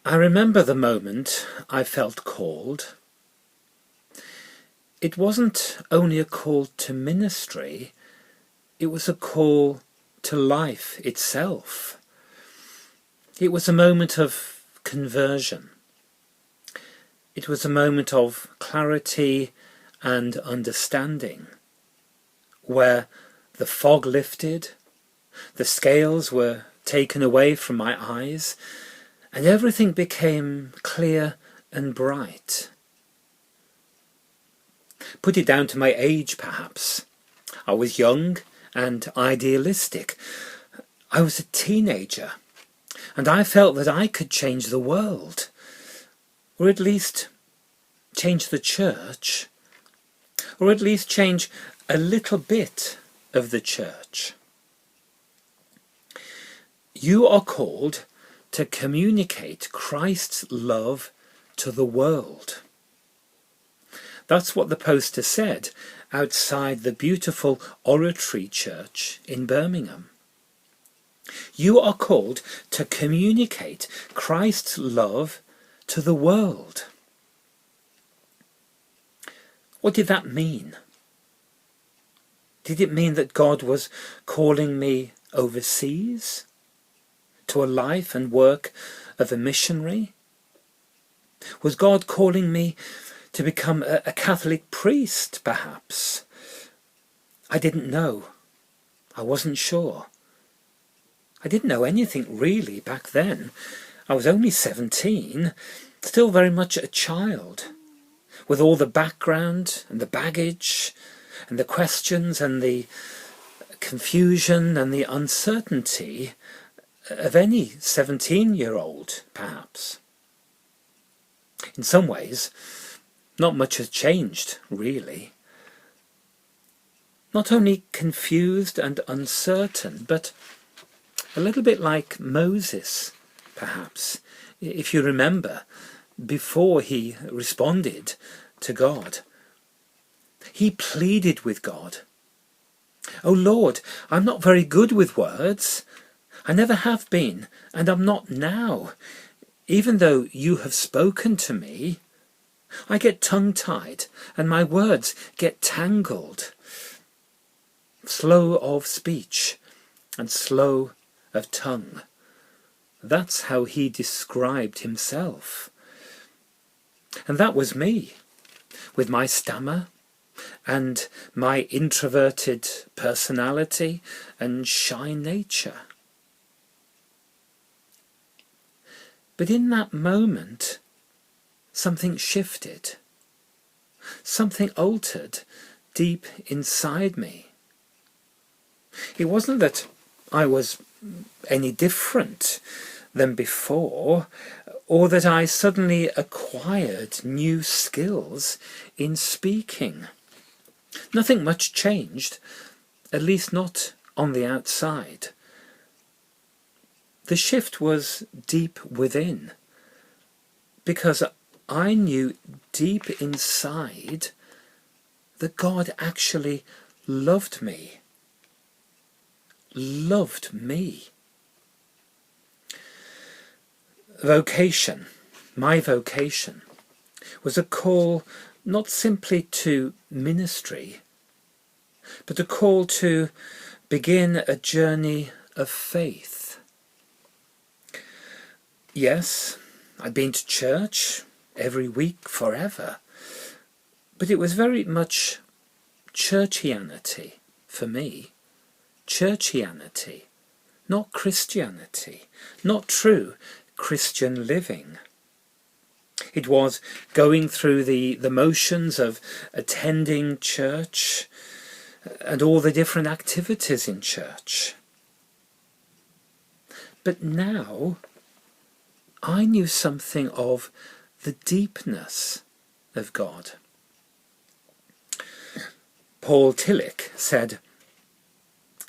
I remember the moment I felt called. It wasn't only a call to ministry, it was a call to life itself. It was a moment of conversion. It was a moment of clarity and understanding, where the fog lifted, the scales were taken away from my eyes, and everything became clear and bright. Put it down to my age, perhaps. I was young and idealistic. I was a teenager, and I felt that I could change the world, or at least change the church, or at least change a little bit of the church. You are called to communicate Christ's love to the world. That's what the poster said outside the beautiful Oratory Church in Birmingham. You are called to communicate Christ's love to the world. What did that mean? Did it mean that God was calling me overseas to a life and work of a missionary? Was God calling me to become a Catholic priest, perhaps? I didn't know. I wasn't sure. I didn't know anything really back then. I was only 17, still very much a child, with all the background and the baggage and the questions and the confusion and the uncertainty of any 17-year-old, perhaps. In some ways, not much has changed, really. Not only confused and uncertain, but a little bit like Moses, perhaps, if you remember, before he responded to God. He pleaded with God. "Oh Lord, I'm not very good with words. I never have been, and I'm not now. Even though you have spoken to me, I get tongue-tied and my words get tangled. Slow of speech and slow of tongue." That's how he described himself. And that was me, with my stammer and my introverted personality and shy nature. But in that moment, something shifted. Something altered deep inside me. It wasn't that I was any different than before, or that I suddenly acquired new skills in speaking. Nothing much changed, at least not on the outside. The shift was deep within, because I knew deep inside that God actually loved me. Loved me. Vocation, my vocation, was a call not simply to ministry, but a call to begin a journey of faith. Yes, I'd been to church every week forever, but it was very much churchianity for me. Churchianity, not Christianity, not true Christian living. It was going through the motions of attending church and all the different activities in church. But now I knew something of the deepness of God. Paul Tillich said,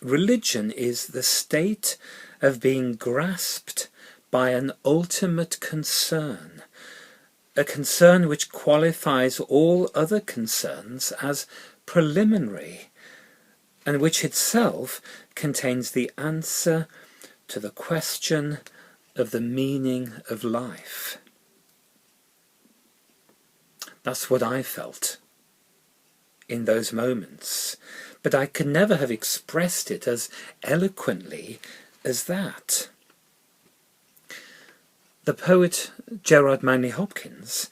"Religion is the state of being grasped by an ultimate concern, a concern which qualifies all other concerns as preliminary, and which itself contains the answer to the question of the meaning of life. That's what I felt in those moments, but I could never have expressed it as eloquently as that. The poet Gerard Manley Hopkins,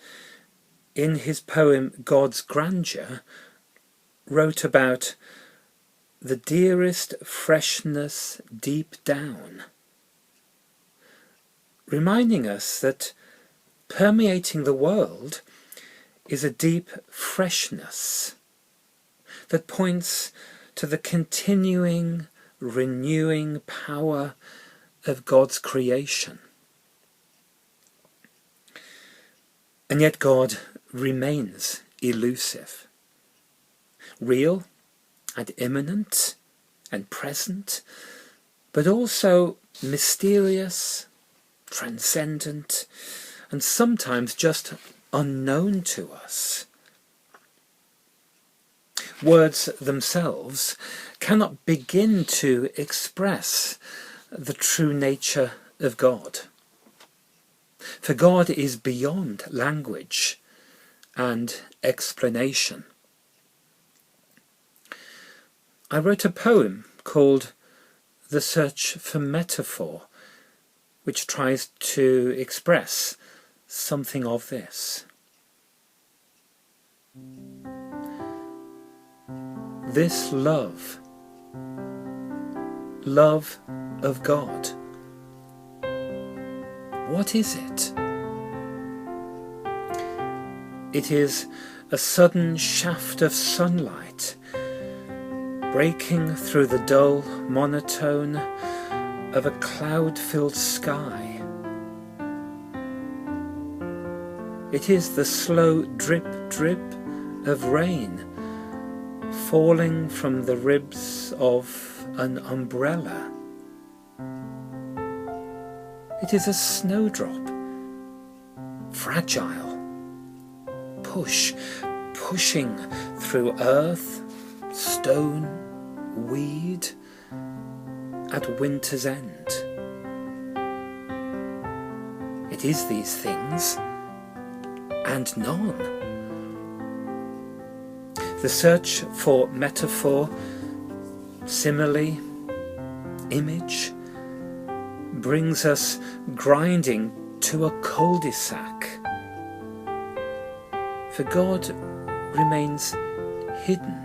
in his poem God's Grandeur, wrote about the dearest freshness deep down, reminding us that permeating the world is a deep freshness that points to the continuing, renewing power of God's creation. And yet God remains elusive, real and immanent and present, but also mysterious, transcendent, and sometimes just unknown to us. Words themselves cannot begin to express the true nature of God. For God is beyond language and explanation. I wrote a poem called The Search for Metaphor, which tries to express something of this. This love of God, what is it? It is a sudden shaft of sunlight breaking through the dull monotone of a cloud-filled sky. It is the slow drip-drip of rain falling from the ribs of an umbrella. It is a snowdrop, fragile, pushing through earth, stone, weed, at winter's end. It is these things, and none. The search for metaphor, simile, image, brings us grinding to a cul-de-sac. For God remains hidden,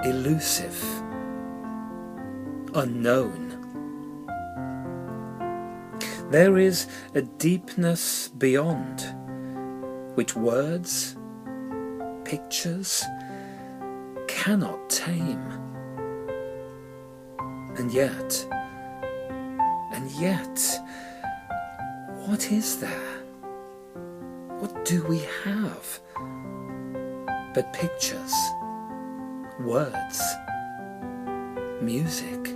elusive, unknown. There is a deepness beyond, which words, pictures cannot tame. And yet, what is there? What do we have but pictures, words, music?